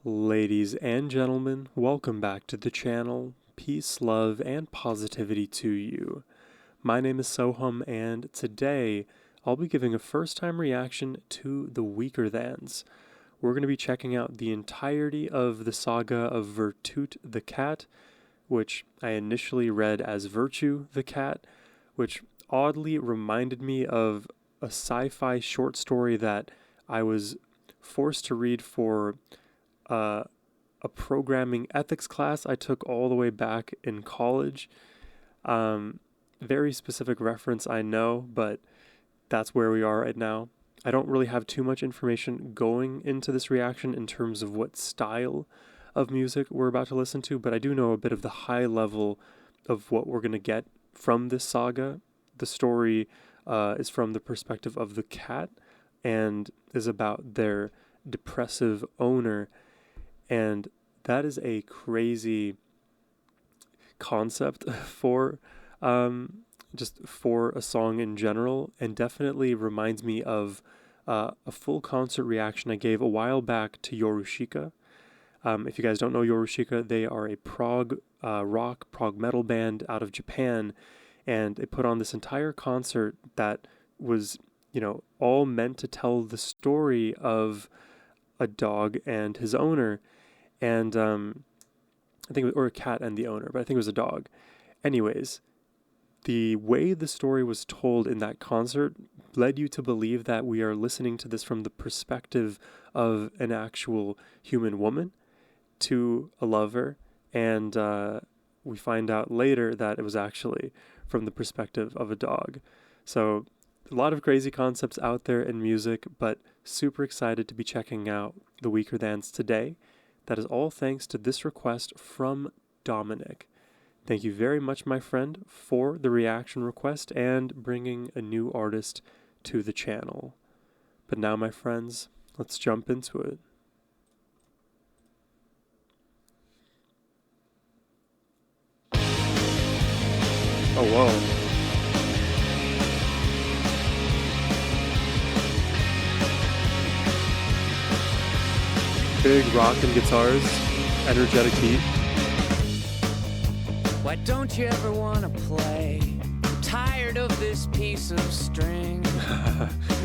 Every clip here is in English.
Ladies and gentlemen, welcome back to the channel. Peace, love, and positivity to you. My name is Sohum, and today I'll be giving a first-time reaction to the Weakerthans. We're going to be checking out the entirety of the saga of Virtute the cat, which I initially read as Virtue the cat, which oddly reminded me of a sci-fi short story that I was forced to read for uh, a programming ethics class I took all the way back in college. Very specific reference, I know, but that's where we are right now. I don't really have too much information going into this reaction in terms of what style of music we're about to listen to, but I do know a bit of the high level of what we're going to get from this saga. The story is from the perspective of the cat and is about their depressive owner, and that is a crazy concept for just for a song in general, and definitely reminds me of a full concert reaction I gave a while back to Yorushika. If you guys don't know Yorushika, they are a prog rock, prog metal band out of Japan, and they put on this entire concert that was, all meant to tell the story of a dog and his owner, and I think, or a cat and the owner, but I think it was a dog. Anyways, the way the story was told in that concert led you to believe that we are listening to this from the perspective of an actual human woman to a lover, and we find out later that it was actually from the perspective of a dog. So a lot of crazy concepts out there in music, but super excited to be checking out the Weakerthans today. That is all thanks to this request from Dominic. Thank you very much, my friend, for the reaction request and bringing a new artist to the channel. But now, my friends, let's jump into it. Oh, whoa. Big rock and guitars, energetic beat. Why don't you ever want to play? I'm tired of this piece of string.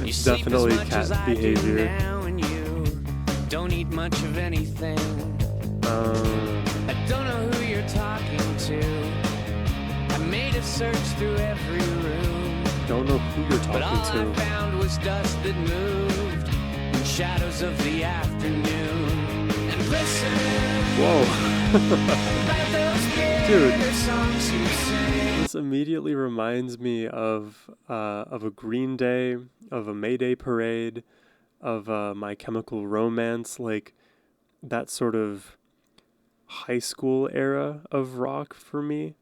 You Definitely cat behavior. Now and you don't eat much of anything. I don't know who you're talking to. I made a search through every room. Don't know who you're talking but all to. I found was dust that moved in shadows of the afternoon. And listen. Whoa. Dude, Songs you sing. this immediately reminds me of a Green Day, of a Mayday Parade, of My Chemical Romance, like that sort of high school era of rock for me.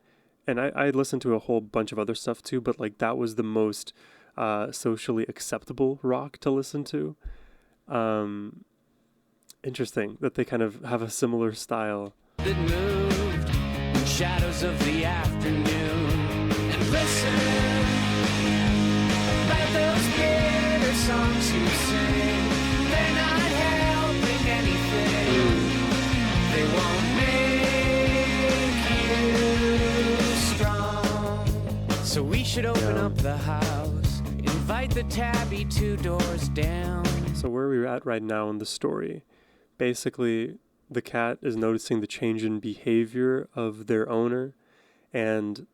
And I listened to a whole bunch of other stuff too, but like that was the most socially acceptable rock to listen to. Interesting that they kind of have a similar style. That moved in shadows of the afternoon. And listen about those bitter songs you sing. They're not helping anything. They won't make you strong. So we should open up the house, invite the tabby 2 doors down. So where are we at right now in the story? Basically, the cat is noticing the change in behavior of their owner, and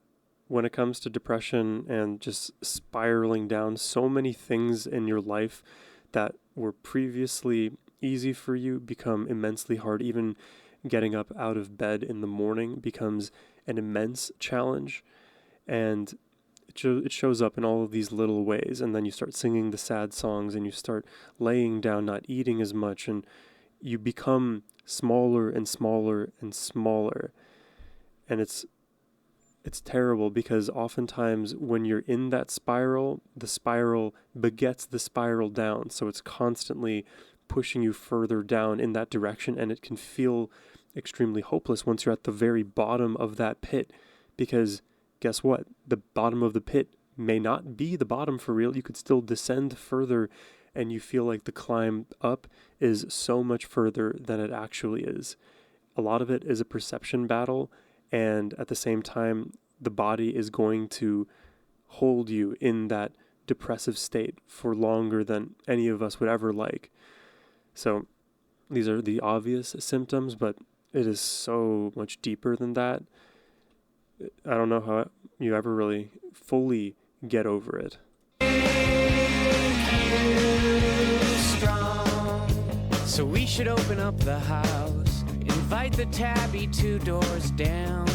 when it comes to depression and just spiraling down, so many things in your life that were previously easy for you become immensely hard. Even getting up out of bed in the morning becomes an immense challenge, and it shows up in all of these little ways. And then you start singing the sad songs, and you start laying down, not eating as much, and you become smaller and smaller and smaller. And it's terrible, because oftentimes when you're in that spiral, the spiral begets the spiral down. So it's constantly pushing you further down in that direction, and it can feel extremely hopeless once you're at the very bottom of that pit, because guess what? The bottom of the pit may not be the bottom for real. You could still descend further and you feel like the climb up is so much further than it actually is. A lot of it is a perception battle, and at the same time, the body is going to hold you in that depressive state for longer than any of us would ever like. So these are the obvious symptoms, but it is so much deeper than that. I don't know how you ever really fully get over it. So we should open up the house, invite the tabby 2 doors down.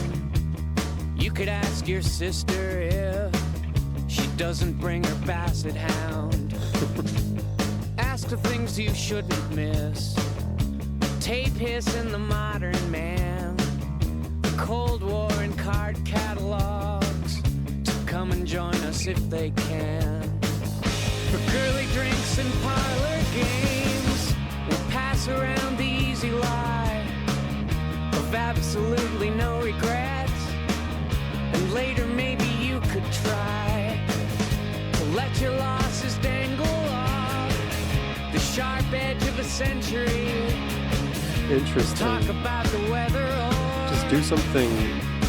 You could ask your sister if she doesn't bring her basset hound. Ask the things you shouldn't miss. Tape hiss in the modern man. The Cold War and card catalogs to come and join us if they can. For girly drinks and parlor games, we'll pass around the easy lie of absolutely no regrets. And later maybe you could try to let your losses dangle off the sharp edge of a century. Interesting. Talk about the weather or just do something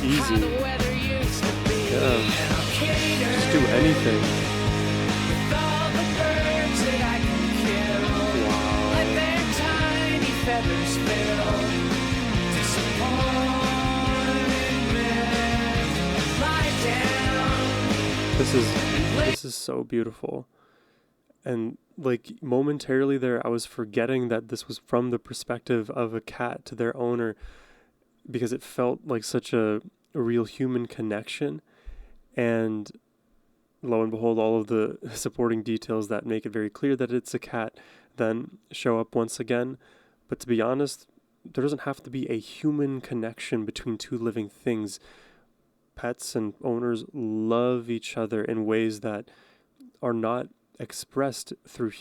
easy. how the weather used to be. Yeah. Just do anything. With all the birds that I can kill. Wow. Let their tiny feathers fill. Disappointment. Lie down. This is so beautiful. And like momentarily there, I was forgetting that this was from the perspective of a cat to their owner, because it felt like such a real human connection. And lo and behold, all of the supporting details that make it very clear that it's a cat then show up once again. But to be honest, there doesn't have to be a human connection between two living things. Pets and owners love each other in ways that are not expressed through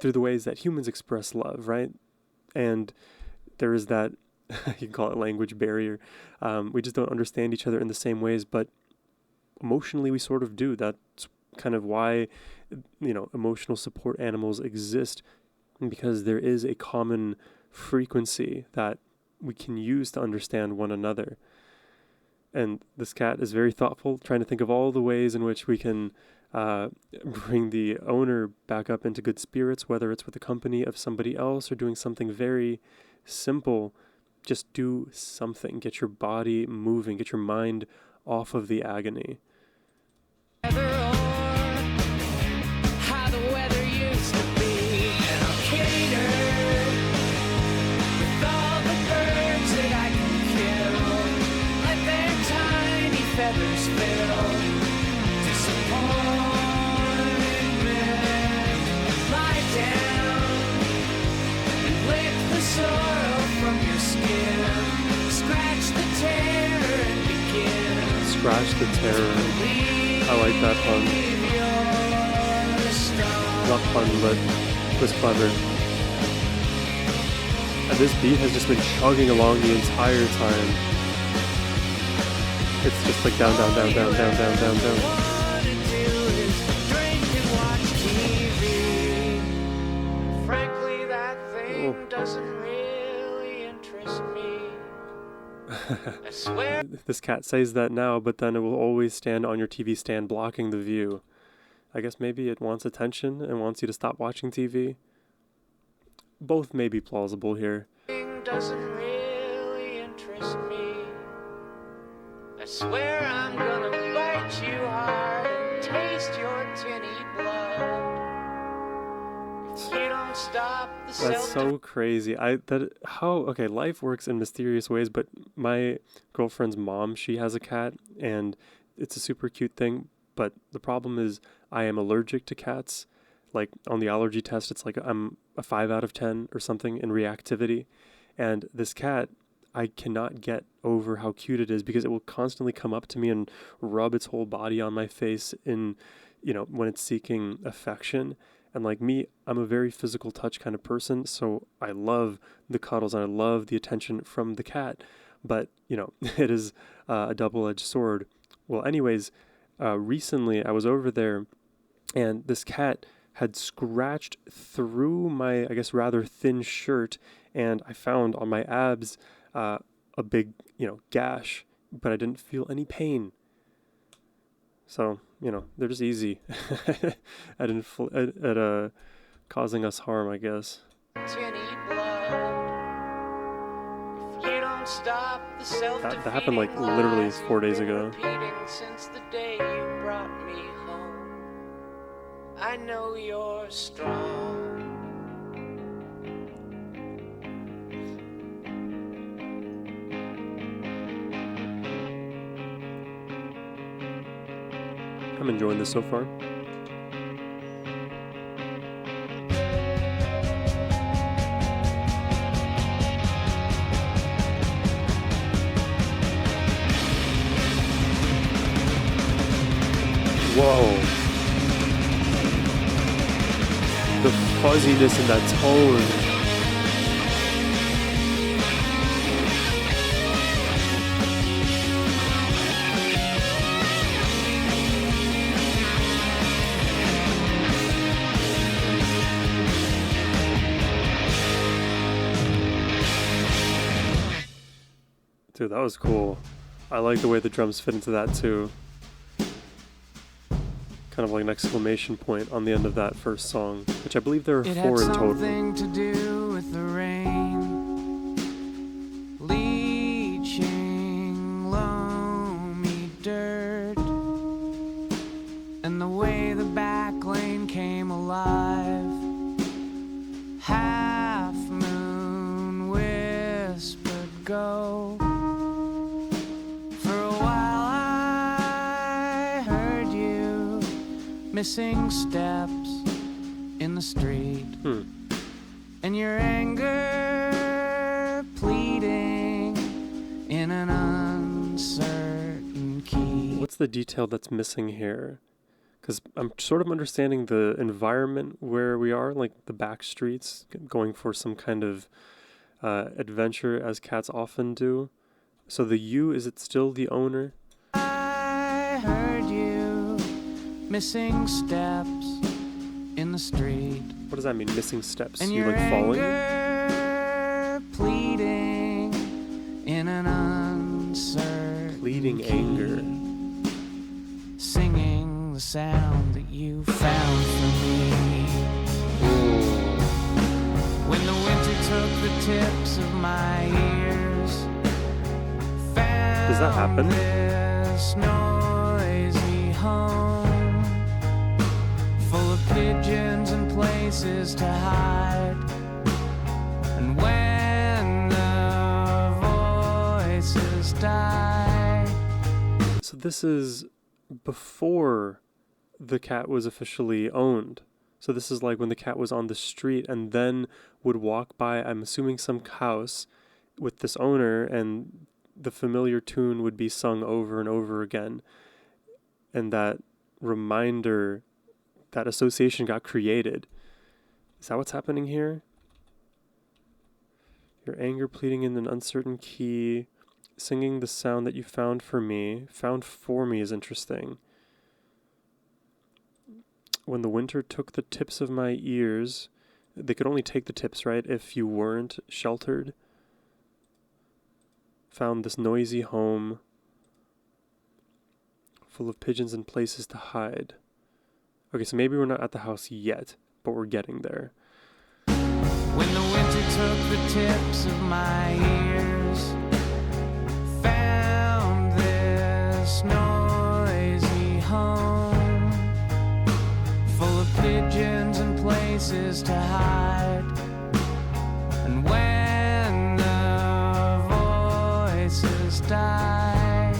the ways that humans express love, right? And there is that, you can call it language barrier. We just don't understand each other in the same ways, but emotionally we sort of do. That's kind of why, emotional support animals exist, because there is a common frequency that we can use to understand one another. And this cat is very thoughtful, trying to think of all the ways in which we can bring the owner back up into good spirits, whether it's with the company of somebody else or doing something very simple. Just do something. Get your body moving. Get your mind off of the agony. How the weather used to be. And I'll cater with all the birds that I can kill. Let their tiny feathers fill. Disappointment. Lie down and lick the sorrow from your skin. Scratch the terror and begin. Scratch the terror. I like that pun. Not pun, but it was clever. And this beat has just been chugging along the entire time. It's just like down, down, down, down, down, down, down, down. Frankly, that thing doesn't really interest me. I swear. This cat says that now, but then it will always stand on your TV stand blocking the view. I guess maybe it wants attention and wants you to stop watching TV. Both may be plausible here. Doesn't really interest me. I swear I'm gonna bite you hard and taste your tinny blood. If you don't stop the That's so crazy. Life works in mysterious ways, but my girlfriend's mom, she has a cat, and it's a super cute thing, but the problem is I am allergic to cats. Like on the allergy test, it's like I'm a 5 out of 10 or something in reactivity. And this cat, I cannot get over how cute it is, because it will constantly come up to me and rub its whole body on my face when it's seeking affection. And like me, I'm a very physical touch kind of person, so I love the cuddles and I love the attention from the cat. But, it is a double-edged sword. Well, anyways, recently I was over there, and this cat had scratched through my, I guess, rather thin shirt, and I found on my abs a big, gash, but I didn't feel any pain. So, they're just easy at causing us harm, I guess. That happened like literally 4 days ago. Since the day you brought me home, I know you're strong. I'm enjoying this so far. Whoa. The fuzziness in that tone. Dude, that was cool. I like the way the drums fit into that too. Kind of like an exclamation point on the end of that first song, which I believe there are 4 in total. It had something to do with the rain, leaching loamy dirt, and the way the back lane came alive. Half moon whispered go. Missing steps in the street, and your anger pleading in an uncertain key. What's the detail that's missing here? Because I'm sort of understanding the environment where we are, like the back streets, going for some kind of adventure, as cats often do. So the you, is it still the owner? I heard you. Missing steps in the street. What does that mean, missing steps? And you like falling? Pleading in an uncertain pleading anger. Singing the sound that you found for me. Ooh. When the winter took the tips of my ears. Does that happen? This noisy home. Full of pigeons and places to hide. And when the voices die. So this is before the cat was officially owned. So this is like when the cat was on the street and then would walk by, I'm assuming, some house with this owner, and the familiar tune would be sung over and over again. And that reminder, that association got created. Is that what's happening here? Your anger pleading in an uncertain key, singing the sound that you found for me. Found for me is interesting. When the winter took the tips of my ears, they could only take the tips, right, if you weren't sheltered. Found this noisy home, full of pigeons and places to hide. Okay, so maybe we're not at the house yet, but we're getting there. When the winter took the tips of my ears, found this noisy home, full of pigeons and places to hide. And when the voices die,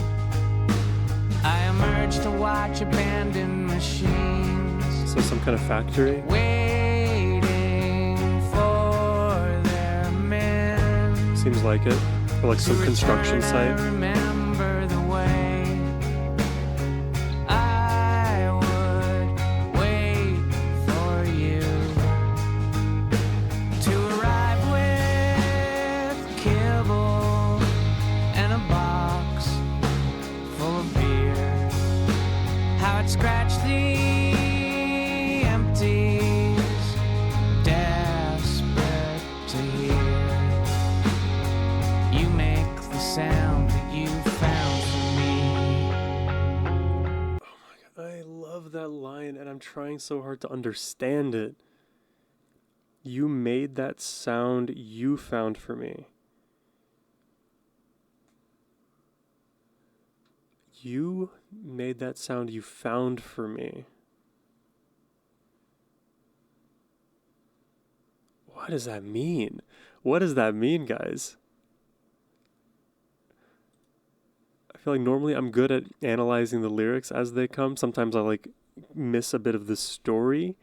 I emerged to watch abandoned machines. So some kind of factory? Waiting for their men. Seems like it. Or like some construction site. Remember the way I would wait for you to arrive with kibble and a box full of beer. How it scratched the empty line and I'm trying so hard to understand it. You made that sound you found for me. You made that sound you found for me. What does that mean? What does that mean, guys? I feel like normally I'm good at analyzing the lyrics as they come. Sometimes I like miss a bit of the story,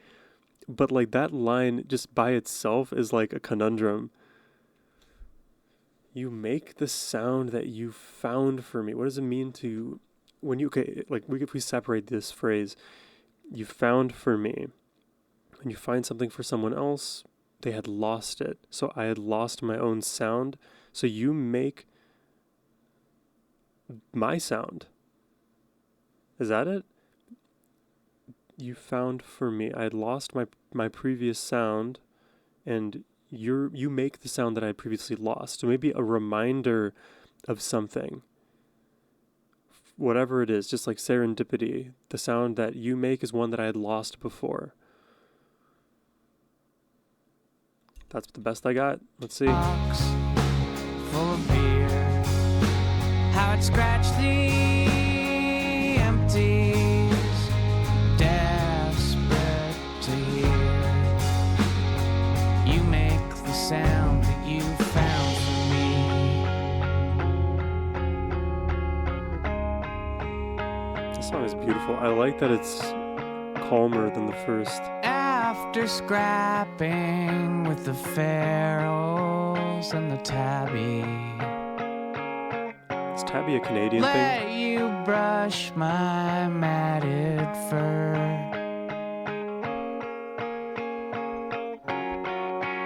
but like that line just by itself is like a conundrum. You make the sound that you found for me. What does it mean to when you if we separate this phrase, you found for me. When you find something for someone else, they had lost it. So I had lost my own sound. So you make my sound. Is that it? You found for me. I had lost my previous sound, and you make the sound that I had previously lost. So maybe a reminder of something. Whatever it is, just like serendipity. The sound that you make is one that I had lost before. That's the best I got. Let's see. Box full of beer. How it scratched the empties. Desperate to hear. You make the sound that you found for me. This song is beautiful. I like that it's calmer than the first. After scrapping with the ferals and the tabby, Is tabby a Canadian thing? let you brush my matted fur.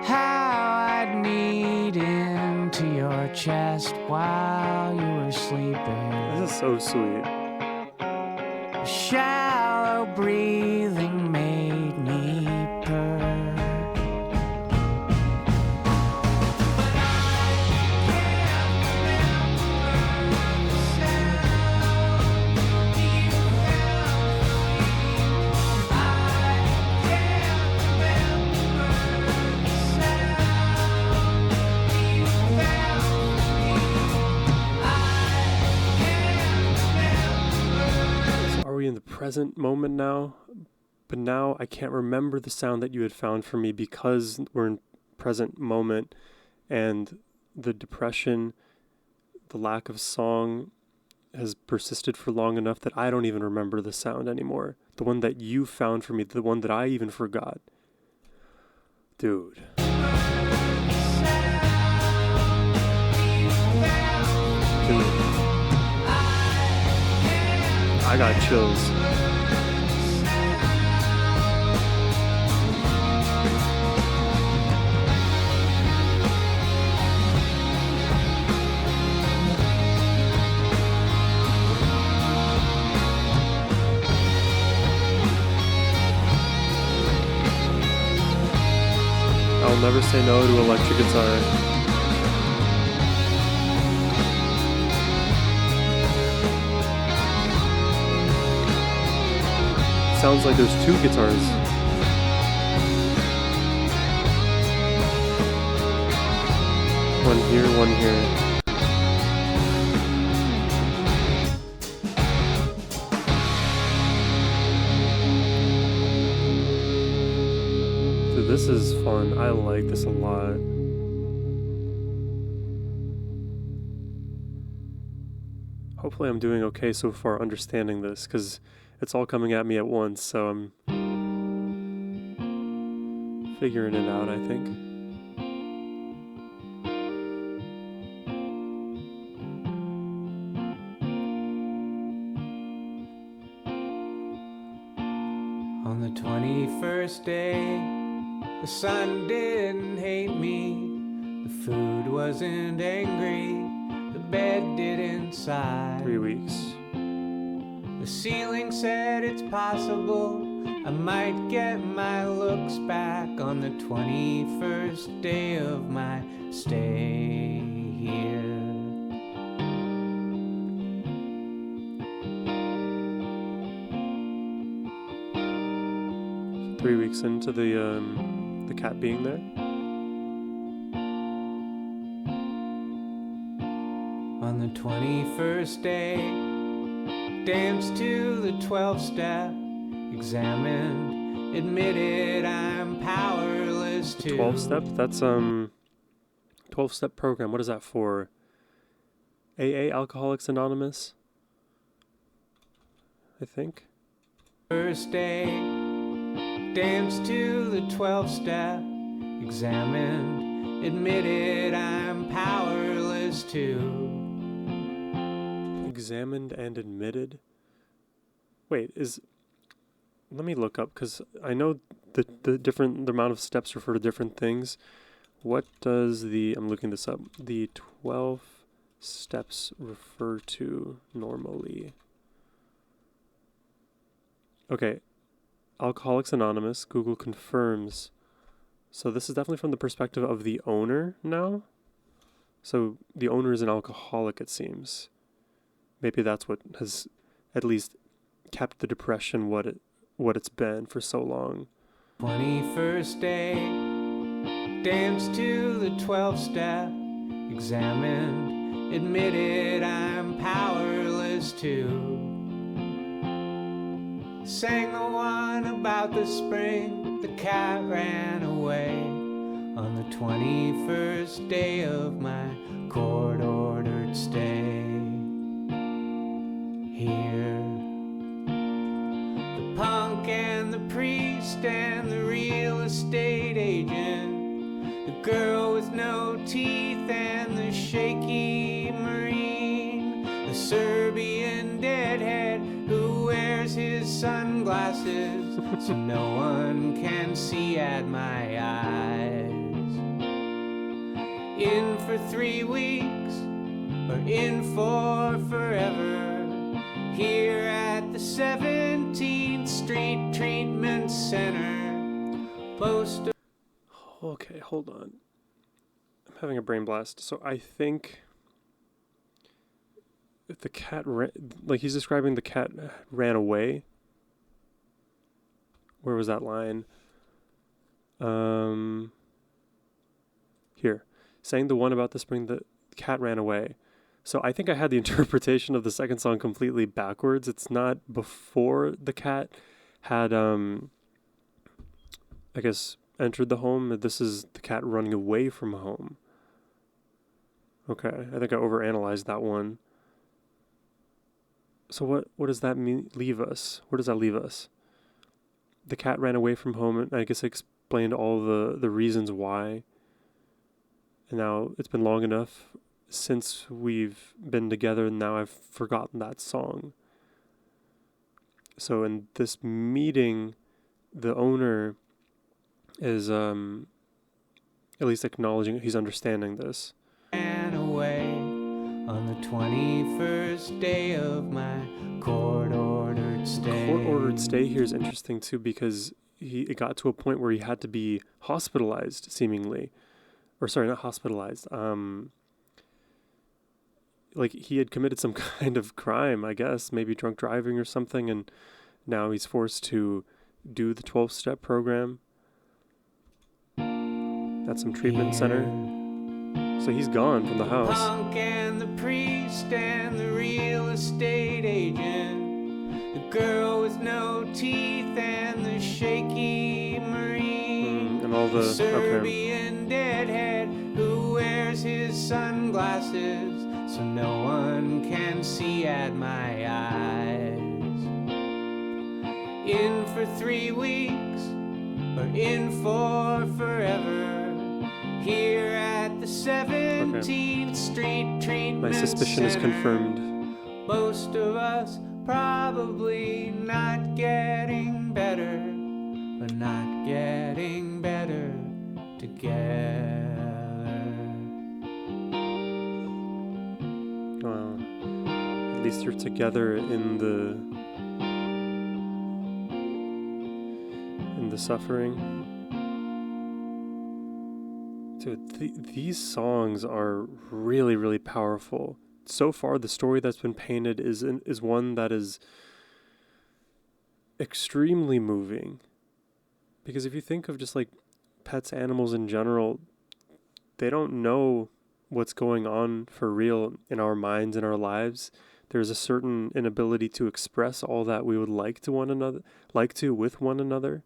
How I'd knead into your chest while you were sleeping. This is so sweet. Shallow breathing made me purr. Are we in the present moment now? But now I can't remember the sound that you had found for me because we're in present moment, and the depression, the lack of song has persisted for long enough that I don't even remember the sound anymore. The one that you found for me, the one that I even forgot. Dude. I got chills. I'll never say no to electric guitar. Sounds like there's two guitars. One here, one here. Dude, this is fun. I like this a lot. Hopefully I'm doing okay so far understanding this, because it's all coming at me at once, so I'm figuring it out, I think. On the 21st day, the sun didn't hate me, the food wasn't angry, the bed didn't sigh. 3 weeks. The ceiling said it's possible I might get my looks back on the 21st day of my stay here. 3 weeks into the cat being there. On the 21st day, danced to the 12-step, examined, admitted I'm powerless to. 12-step? That's 12-step program. What is that for? AA, Alcoholics Anonymous? I think. First day, danced to the 12-step, examined, admitted I'm powerless to. Examined and admitted? Wait, let me look up, because I know the amount of steps refer to different things. What does I'm looking this up, the 12 steps refer to normally? Okay, Alcoholics Anonymous, Google confirms. So this is definitely from the perspective of the owner now. So the owner is an alcoholic, it seems. Maybe that's what has at least kept the depression what it's been for so long. 21st day, danced to the 12-step, examined, admitted I'm powerless to. Sang the one about the spring, the cat ran away. On the 21st day of my court-ordered stay. Here, the punk and the priest and the real estate agent, the girl with no teeth and the shaky marine, the Serbian deadhead who wears his sunglasses so no one can see at my eyes. In for 3 weeks or in for forever, here at the 17th Street Treatment Center. Okay, hold on. I'm having a brain blast. So I think if the cat he's describing the cat ran away. Where was that line? Here. Saying the one about the spring, the cat ran away. So I think I had the interpretation of the second song completely backwards. It's not before the cat had, I guess, entered the home. This is the cat running away from home. Okay, I think I overanalyzed that one. So what does that mean? Leave us? Where does that leave us? The cat ran away from home, and I guess I explained all the reasons why. And now it's been long enough since we've been together, and now I've forgotten that song. So in this meeting, the owner is at least acknowledging he's understanding this. Ran away on the 21st day of my court-ordered stay. Court-ordered stay here is interesting too, because it got to a point where he had to be hospitalized, seemingly. Or sorry, not hospitalized. Like he had committed some kind of crime, I guess, maybe drunk driving or something, and now he's forced to do the 12-step program at some treatment center. So he's gone from the house. Punk and the priest and the real estate agent, the girl with no teeth and the shaky marine, and all the Serbian deadhead who wears his sunglasses so no one can see at my eyes. In for 3 weeks or in for forever, here at the 17th Street Treatment My suspicion is Center. confirmed. Most of us probably not getting better, but not getting better together. Well, at least you're together in the suffering. Dude, these songs are really, really powerful. So far, the story that's been painted is one that is extremely moving. Because if you think of just like pets, animals in general, they don't know what's going on for real in our minds and our lives. There's a certain inability to express all that we would like to one another, like to with one another.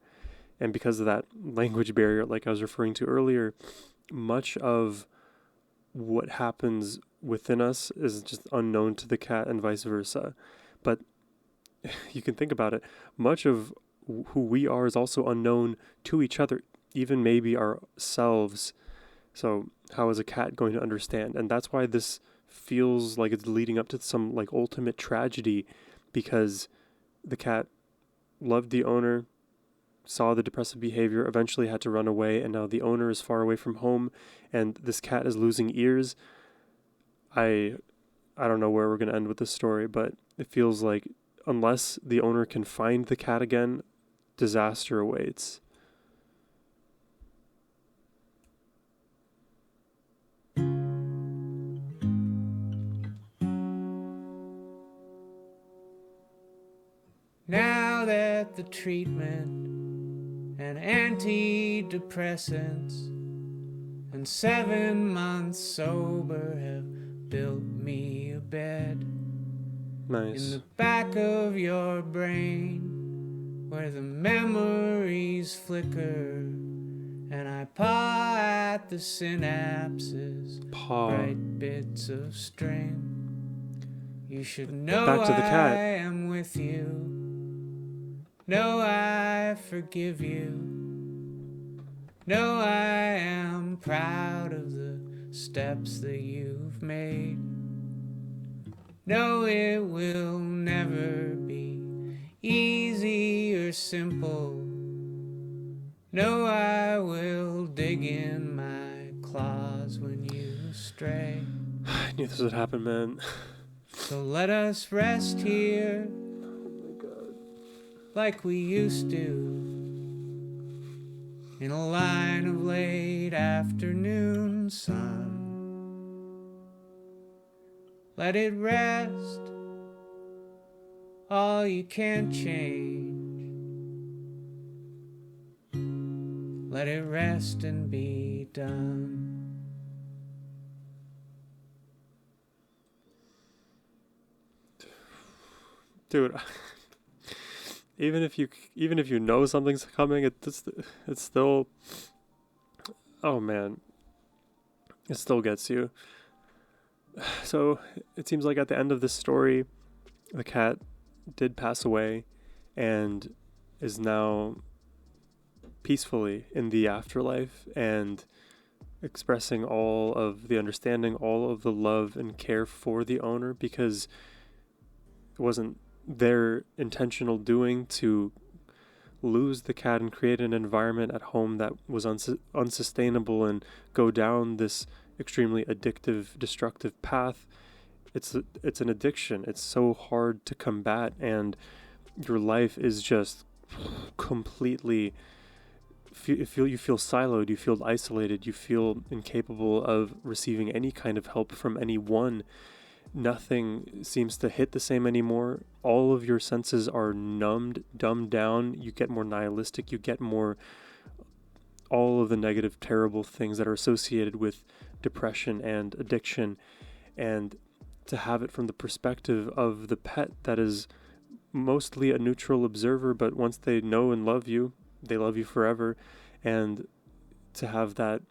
And because of that language barrier, like I was referring to earlier, much of what happens within us is just unknown to the cat and vice versa. But you can think about it. Much of who we are is also unknown to each other, even maybe ourselves. So how is a cat going to understand? And that's why this feels like it's leading up to some like ultimate tragedy, because the cat loved the owner, saw the depressive behavior, eventually had to run away, and now the owner is far away from home, and this cat is losing ears. I don't know where we're going to end with this story, but it feels like unless the owner can find the cat again, disaster awaits. Now that the treatment and antidepressants and 7 months sober have built me a bed Nice. in the back of your brain where the memories flicker, and I paw at the synapses, bright bits of string. You should know Back to the cat. I am with you. No, I forgive you. No, I am proud of the steps that you've made. No, it will never be easy or simple. No, I will dig in my claws when you stray. I knew this would happen, man. So let us rest here like we used to, in a line of late afternoon sun. Let it rest, all you can't change. Let it rest and be done. Dude, even if you know something's coming, it's still, oh man, it still gets you. So it seems like at the end of this story, the cat did pass away and is now peacefully in the afterlife and expressing all of the understanding, all of the love and care for the owner, because it wasn't their intentional doing to lose the cat and create an environment at home that was unsustainable and go down this extremely addictive, destructive path. It's an addiction. It's so hard to combat, and your life is just completely you feel siloed, you feel isolated, you feel incapable of receiving any kind of help from anyone. Nothing seems to hit the same anymore. All of your senses are numbed, dumbed down. You get more nihilistic. You get more all of the negative, terrible things that are associated with depression and addiction. And to have it from the perspective of the pet that is mostly a neutral observer, but once they know and love you, they love you forever. And to have that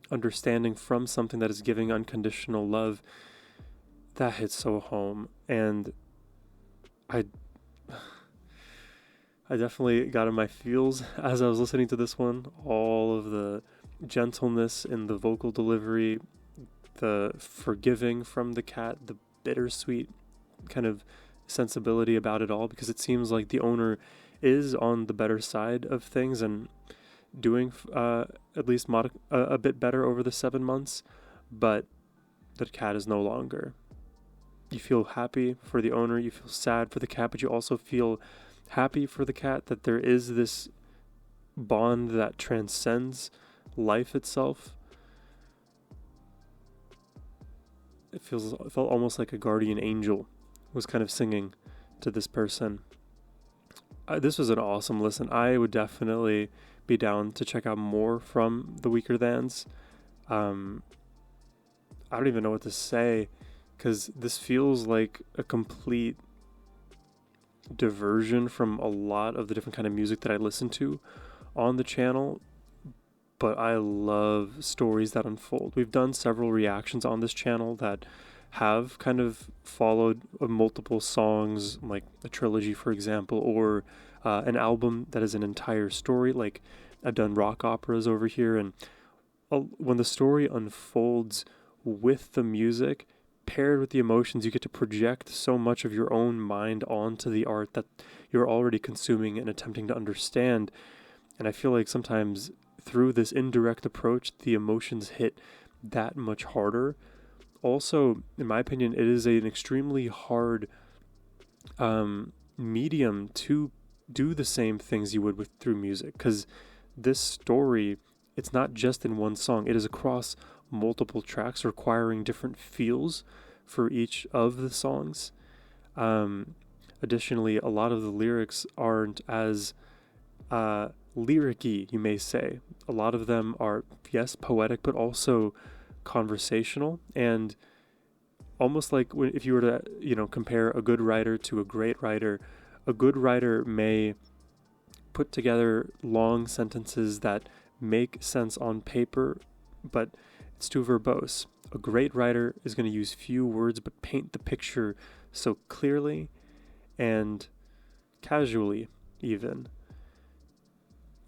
understanding from something that is giving unconditional love, that hits so home. And I definitely got in my feels as I was listening to this one. All of the gentleness in the vocal delivery, the forgiving from the cat, the bittersweet kind of sensibility about it all, because it seems like the owner is on the better side of things and doing at least a bit better over the 7 months, but the cat is no longer. You feel happy for the owner, you feel sad for the cat, but you also feel happy for the cat that there is this bond that transcends life itself. It felt almost like a guardian angel was kind of singing to this person. this was an awesome listen. I would definitely be down to check out more from the Weakerthans. Um, I don't even know what to say, because this feels like a complete diversion from a lot of the different kind of music that I listen to on the channel. But I love stories that unfold. We've done several reactions on this channel that have kind of followed multiple songs, like a trilogy, for example, or an album that is an entire story. Like I've done rock operas over here, and when the story unfolds with the music paired with the emotions, you get to project so much of your own mind onto the art that you're already consuming and attempting to understand. And I feel like sometimes through this indirect approach, the emotions hit that much harder. Also, in my opinion, it is an extremely hard medium to do the same things you would with through music, because this story, it's not just in one song. It is across multiple tracks, requiring different feels for each of the songs. Additionally, a lot of the lyrics aren't as lyric-y, you may say. A lot of them are, yes, poetic, but also conversational, and almost like if you were to, compare a good writer to a good writer may put together long sentences that make sense on paper, but it's too verbose. A great writer is going to use few words but paint the picture so clearly and casually, even.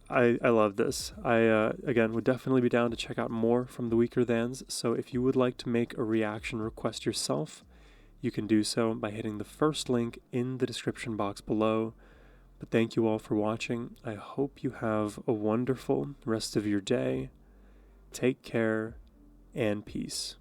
I love this. I again would definitely be down to check out more from the Weakerthans. So if you would like to make a reaction request yourself, you can do so by hitting the first link in the description box below. But thank you all for watching. I hope you have a wonderful rest of your day. Take care and peace.